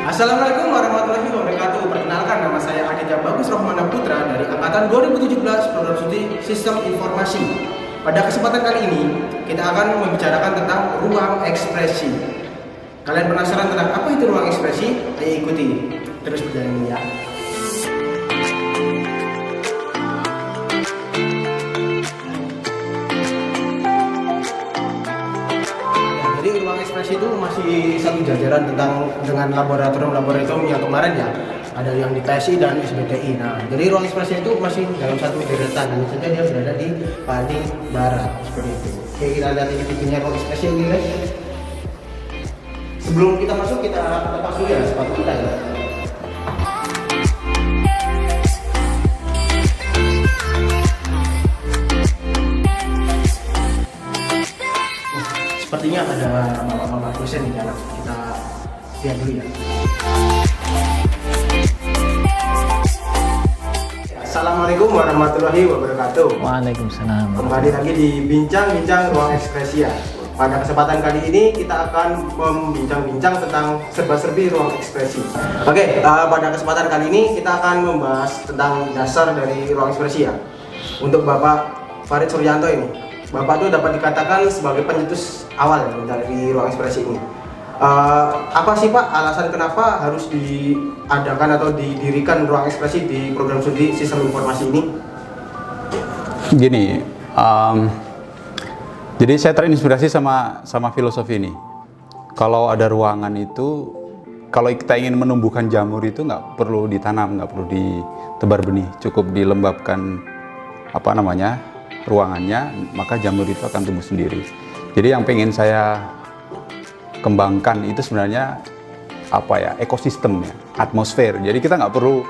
Assalamualaikum warahmatullahi wabarakatuh. Perkenalkan, nama saya Aditya Bagus Rohmana Putra dari Angkatan 2017 Program Studi Sistem Informasi. Pada kesempatan kali ini, kita akan membicarakan tentang ruang ekspresi. Kalian penasaran tentang apa itu ruang ekspresi? Ayo ikuti terus perjalanan ya. Jadi ruang ekspresi itu masih satu jajaran dengan laboratorium yang kemarin ya, ada yang di PSI dan SBTI. Nah, jadi ruang ekspresi itu masih dalam satu deretan, hanya saja dia berada di paling barat seperti itu. Oke, kita lihat ini pintunya ruang ekspresi ini guys. Sebelum kita masuk, kita lepas dulu ya sepatu kita ya. Sepertinya ada bapak-bapak dosen di dalam. Kita lihat dulu ya. Assalamualaikum warahmatullahi wabarakatuh. Waalaikumsalam. Kembali lagi di bincang-bincang ruang ekspresi ya. Pada kesempatan kali ini kita akan membincang-bincang tentang serba-serbi ruang ekspresi. Oke, pada kesempatan kali ini kita akan membahas tentang dasar dari ruang ekspresi ya. Untuk Bapak Farid Suryanto ini, Bapak itu dapat dikatakan sebagai pencetus awal dari ruang ekspresi ini. Apa sih Pak alasan kenapa harus diadakan atau didirikan ruang ekspresi di program studi sistem informasi ini? Gini, jadi saya terinspirasi sama filosofi ini. Kalau ada ruangan itu, kalau kita ingin menumbuhkan jamur itu nggak perlu ditanam, nggak perlu ditebar benih, cukup dilembabkan ruangannya, maka jamur itu akan tumbuh sendiri. Jadi yang pengen saya kembangkan itu sebenarnya ekosistemnya, atmosfer. Jadi kita nggak perlu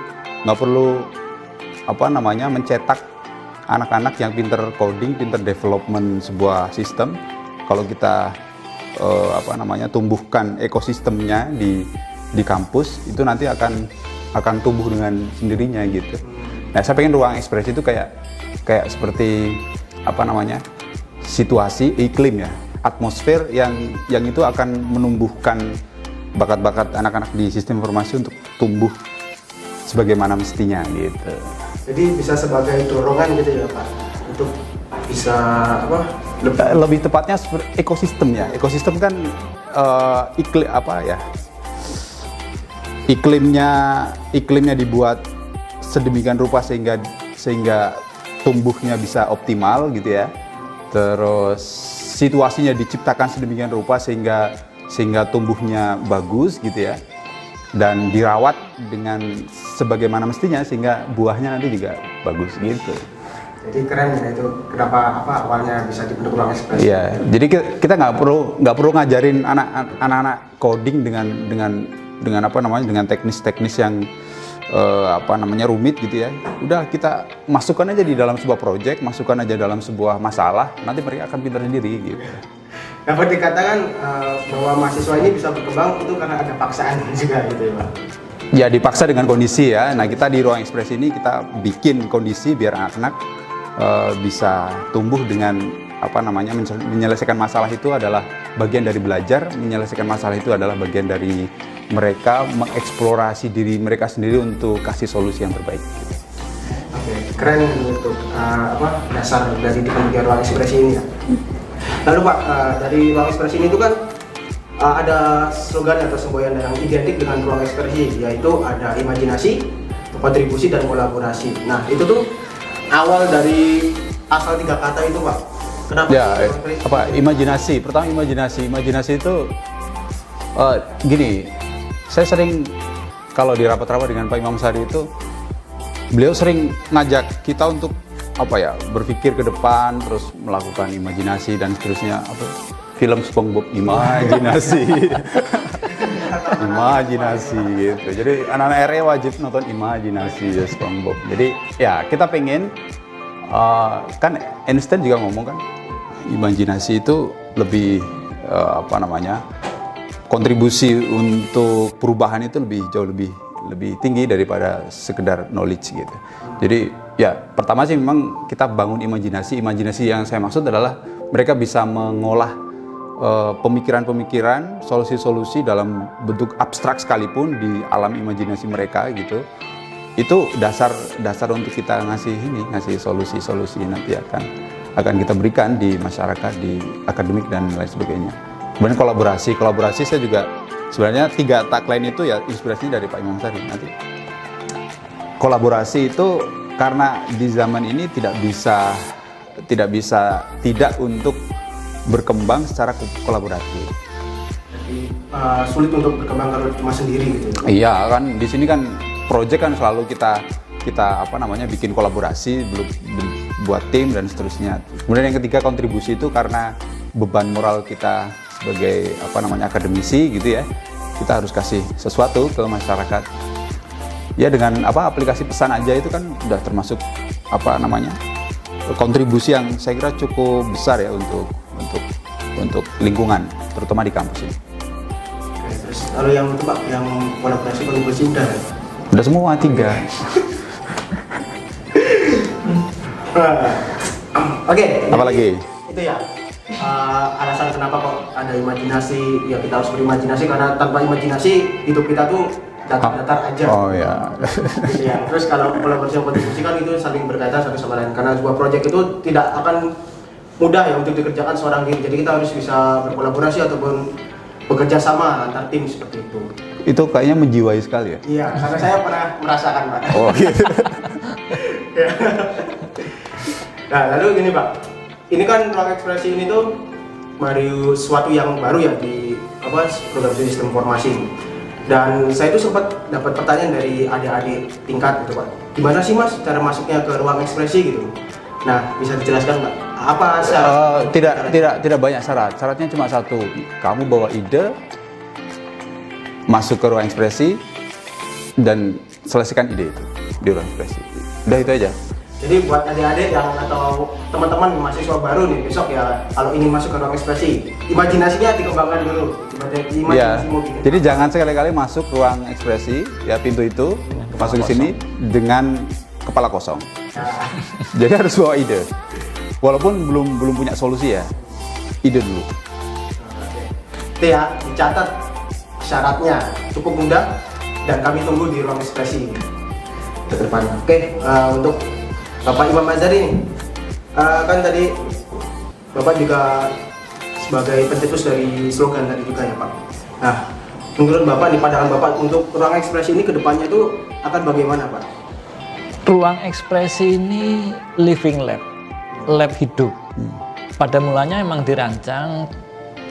mencetak anak-anak yang pinter coding, pinter development sebuah sistem. Kalau kita tumbuhkan ekosistemnya di kampus, itu nanti akan tumbuh dengan sendirinya gitu. Nah, saya pengen ruang ekspresi itu kayak seperti situasi, iklim ya, atmosfer yang itu akan menumbuhkan bakat-bakat anak-anak di sistem informasi untuk tumbuh sebagaimana mestinya gitu. Jadi bisa sebagai dorongan gitu ya Pak, untuk bisa lebih tepatnya ekosistem ya. Ekosistem kan iklimnya dibuat sedemikian rupa sehingga tumbuhnya bisa optimal gitu ya. Terus situasinya diciptakan sedemikian rupa sehingga tumbuhnya bagus gitu ya. Dan dirawat dengan sebagaimana mestinya sehingga buahnya nanti juga bagus gitu. Jadi keren ya itu kenapa awalnya bisa dibentuk ruang ekspresi. Iya, jadi kita nggak perlu ngajarin anak-anak coding dengan teknis-teknis yang rumit gitu ya. Udah kita masukkan aja di dalam sebuah proyek, masukkan aja dalam sebuah masalah, nanti mereka akan pintar sendiri gitu. Dapat dikatakan bahwa mahasiswa ini bisa berkembang itu karena ada paksaan juga gitu ya Pak. Ya dipaksa dengan kondisi ya. Nah kita di ruang ekspresi ini kita bikin kondisi biar anak-anak bisa tumbuh dengan menyelesaikan masalah itu adalah bagian dari belajar, menyelesaikan masalah itu adalah bagian dari mereka mengeksplorasi diri mereka sendiri untuk kasih solusi yang terbaik. Oke, keren untuk dasar dari dibentuknya ruang ekspresi ini ya. Lalu Pak, dari ruang ekspresi ini itu kan ada slogan atau semboyan yang identik dengan ruang ekspresi, yaitu ada imajinasi, kontribusi, dan kolaborasi. Nah, itu tuh awal dari asal 3 kata itu Pak. Kenapa? Ya, imajinasi. Pertama imajinasi itu gini. Saya sering kalau di rapat-rapat dengan Pak Imam Sari itu, beliau sering ngajak kita untuk berpikir ke depan, terus melakukan imajinasi dan seterusnya. Film SpongeBob imajinasi, imajinasi gitu. Jadi anak-anak RE wajib nonton imajinasi ya SpongeBob. Jadi ya kita pengen kan Einstein juga ngomong kan, imajinasi itu lebih kontribusi untuk perubahan itu jauh lebih tinggi daripada sekedar knowledge gitu. Jadi ya pertama sih memang kita bangun imajinasi yang saya maksud adalah mereka bisa mengolah pemikiran-pemikiran, solusi-solusi dalam bentuk abstrak sekalipun di alam imajinasi mereka gitu. Itu dasar untuk kita ngasih solusi-solusi nanti akan kita berikan di masyarakat, di akademik dan lain sebagainya. Kemudian kolaborasi saya juga sebenarnya 3 tagline itu ya inspirasinya dari Pak Imam Sari nanti. Kolaborasi itu karena di zaman ini tidak bisa untuk berkembang secara kolaboratif. Jadi sulit untuk berkembang kalau cuma sendiri gitu. Iya kan, di sini kan project kan selalu kita bikin kolaborasi, buat tim dan seterusnya. Kemudian yang ketiga kontribusi itu karena beban moral kita sebagai akademisi gitu ya. Kita harus kasih sesuatu ke masyarakat. Ya dengan aplikasi pesan aja itu kan udah termasuk kontribusi yang saya kira cukup besar ya untuk lingkungan, terutama di kampus ini. Oke, terus kalau yang itu Pak, yang kolaborasi kontribusi udah semua 3. Oke. Apalagi? Itu ya. Alasan kenapa kok ada imajinasi, ya kita harus berimajinasi karena tanpa imajinasi hidup kita tuh datar-datar aja. Oh ya. Gitu ya. Terus kalau kolaborasi dan kontribusi kan itu saling berkaitan satu sama lain karena sebuah proyek itu tidak akan mudah ya untuk dikerjakan seorang diri. Jadi kita harus bisa berkolaborasi ataupun bekerja sama antar tim seperti itu. Itu kayaknya menjiwai sekali ya? Iya, karena saya pernah merasakan Pak. Oh gitu. Nah lalu gini Pak, ini kan ruang ekspresi ini tuh sesuatu yang baru ya di program sistem informasi. Dan saya itu sempat dapat pertanyaan dari adik-adik tingkat gitu Pak. Gimana sih Mas cara masuknya ke ruang ekspresi gitu? Nah bisa dijelaskan Pak? Apa syarat? Tidak banyak syarat. Syaratnya cuma satu. Kamu bawa ide, masuk ke ruang ekspresi dan selesaikan ide itu di ruang ekspresi. Udah itu aja. Jadi buat adik-adik yang atau teman-teman mahasiswa baru nih besok ya kalau ingin masuk ke ruang ekspresi, imajinasinya dikembangkan dulu. Ya, jadi jangan sekali-kali masuk ruang ekspresi ya pintu itu masuk ke sini dengan kepala kosong. Nah. Jadi harus bawa ide. Walaupun belum punya solusi ya, ide dulu. Itu ya, dicatat syaratnya cukup mudah dan kami tunggu di ruang ekspresi ke depan. Oke, untuk Bapak Imam Azhari nih, kan tadi Bapak juga sebagai pencetus dari slogan tadi juga ya Pak. Nah, menurut Bapak nih, pandangan Bapak untuk ruang ekspresi ini ke depannya itu akan bagaimana Pak? Ruang ekspresi ini living lab hidup. Pada mulanya memang dirancang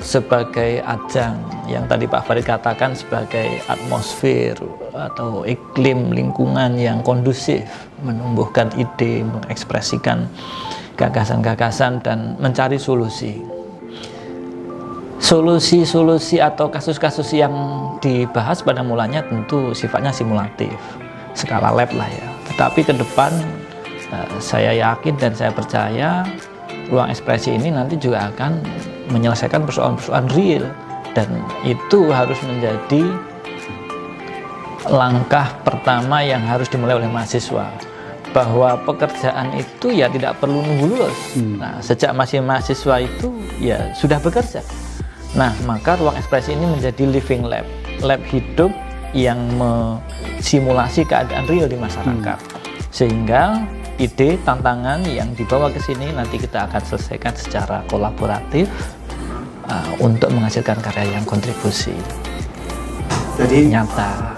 sebagai ajang yang tadi Pak Farid katakan sebagai atmosfer atau iklim lingkungan yang kondusif, menumbuhkan ide, mengekspresikan gagasan-gagasan dan mencari solusi atau kasus-kasus yang dibahas pada mulanya tentu sifatnya simulatif, skala lab lah ya. Tetapi ke depan saya yakin dan saya percaya ruang ekspresi ini nanti juga akan menyelesaikan persoalan-persoalan real dan itu harus menjadi langkah pertama yang harus dimulai oleh mahasiswa, bahwa pekerjaan itu ya tidak perlu nunggu lulus. Nah, sejak masih mahasiswa itu ya sudah bekerja. Nah, maka ruang ekspresi ini menjadi living lab hidup yang mensimulasi keadaan real di masyarakat. Sehingga ide, tantangan yang dibawa ke sini nanti kita akan selesaikan secara kolaboratif untuk menghasilkan karya yang kontribusi. Jadi nyata.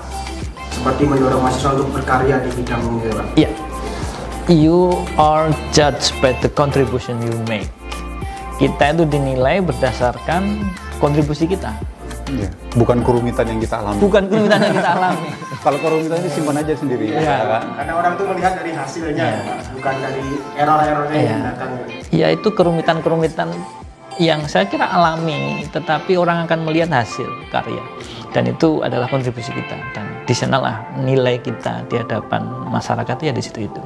Seperti mendorong mahasiswa untuk berkarya di bidang ini, Pak. Iya. You are judged by the contribution you make. Kita itu dinilai berdasarkan kontribusi kita. Ya, bukan kerumitan yang kita alami. Bukan kerumitan yang kita alami. Kalau kerumitan itu simpan aja sendiri. Ya. Karena orang tuh melihat dari hasilnya, ya. Bukan dari error-errornya yang datang. Ya, itu kerumitan-kerumitan yang saya kira alami, tetapi orang akan melihat hasil karya. Dan itu adalah kontribusi kita. Dan di sanalah nilai kita di hadapan masyarakat ya di situ itu.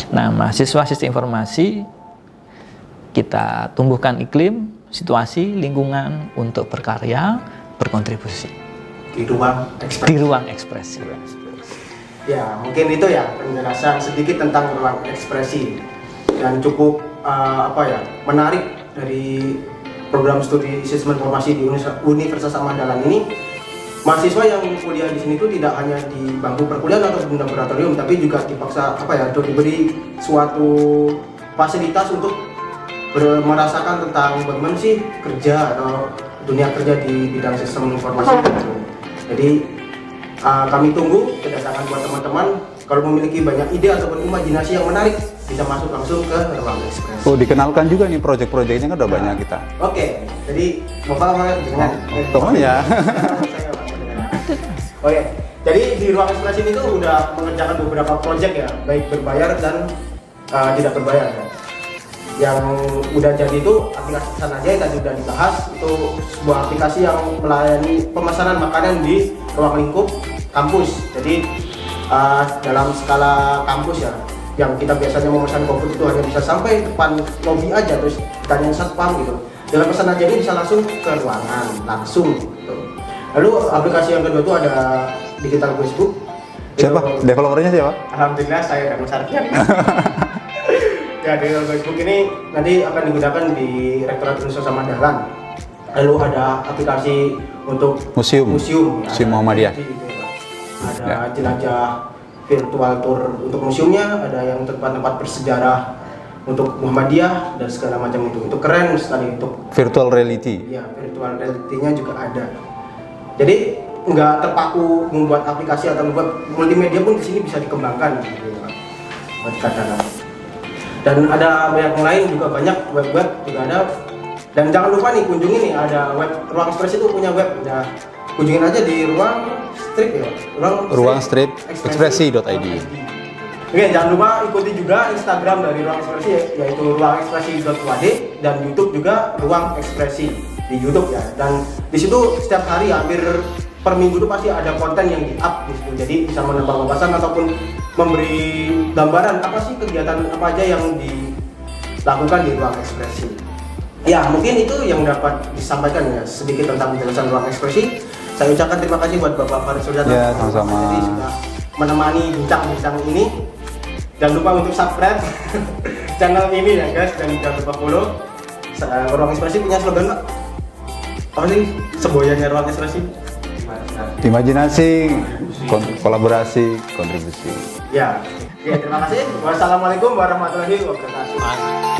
Nah, mahasiswa sistem informasi kita tumbuhkan iklim, situasi, lingkungan untuk berkarya, berkontribusi di ruang ekspresi. Di ruang ekspresi. Ya, mungkin itu ya penjelasan sedikit tentang ruang ekspresi dan cukup menarik dari program studi sistem informasi di Universitas Samandalan ini, mahasiswa yang kuliah di sini itu tidak hanya di bangku perkuliahan atau di laboratorium, tapi juga dipaksa untuk diberi suatu fasilitas untuk merasakan tentang bagaimana sih kerja atau dunia kerja di bidang sistem informasi. Jadi kami tunggu kedatangan buat teman-teman kalau memiliki banyak ide ataupun imajinasi yang menarik bisa masuk langsung ke ruang ekspresi. Oh, dikenalkan juga nih proyek-proyeknya kan udah banyak kita. Oke, jadi Bapak dengan Teman ya. Oke, jadi di ruang ekspresi ini tuh udah mengerjakan beberapa proyek ya, baik berbayar dan tidak berbayar ya. Yang udah jadi itu aplikasi pesan aja yang tadi udah dibahas, itu sebuah aplikasi yang melayani pemesanan makanan di ruang lingkup kampus. Jadi dalam skala kampus ya, yang kita biasanya memesan GoFood itu hanya bisa sampai depan lobi aja, terus ditanyain satpam gitu. Dalam pesan aja ini bisa langsung ke ruangan, langsung gitu. Lalu aplikasi yang kedua itu ada digital Facebook. Siapa? Developernya siapa? Alhamdulillah saya dan Mas Arfian. Ya, digital Facebook ini nanti akan digunakan di Rektorat Universitas Samandalan. Lalu ada aplikasi untuk Museum Muhammadiyah. Ada jelajah virtual tour untuk museumnya, ada yang tempat-tempat bersejarah untuk Muhammadiyah dan segala macam itu keren sekali. Untuk virtual reality. Ya, virtual reality-nya juga ada. Jadi nggak terpaku membuat aplikasi atau membuat multimedia pun di sini bisa dikembangkan gitu ya, buat katakan. Dan ada banyak yang lain juga, banyak web juga ada. Dan jangan lupa nih kunjungi nih, ada web Ruang Ekspresi itu punya web, udah kunjungin aja di ruangstrip.ekspresi.id. Oke, jangan lupa ikuti juga Instagram dari Ruang Ekspresi yaitu ruangekspresi.wad, dan YouTube juga Ruang Ekspresi di YouTube ya. Dan di situ setiap hari hampir per minggu itu pasti ada konten yang di-up di situ. Jadi bisa menambah wawasan ataupun memberi gambaran apa sih kegiatan apa aja yang dilakukan di Ruang Ekspresi. Ya, mungkin itu yang dapat disampaikan ya, sedikit tentang penjelasan Ruang Ekspresi. Saya ucapkan terima kasih buat Bapak Farid Suryatno sama-sama sudah menemani bincang-bincang ini. Jangan lupa untuk subscribe channel ini ya guys, dan jangan lupa follow. Ruang Ekspresi punya slogan Pak. Apa sih semboyannya Ruang Ekspresi? Imajinasi, kolaborasi, kontribusi. Ya, oke, terima kasih. Wassalamualaikum warahmatullahi wabarakatuh.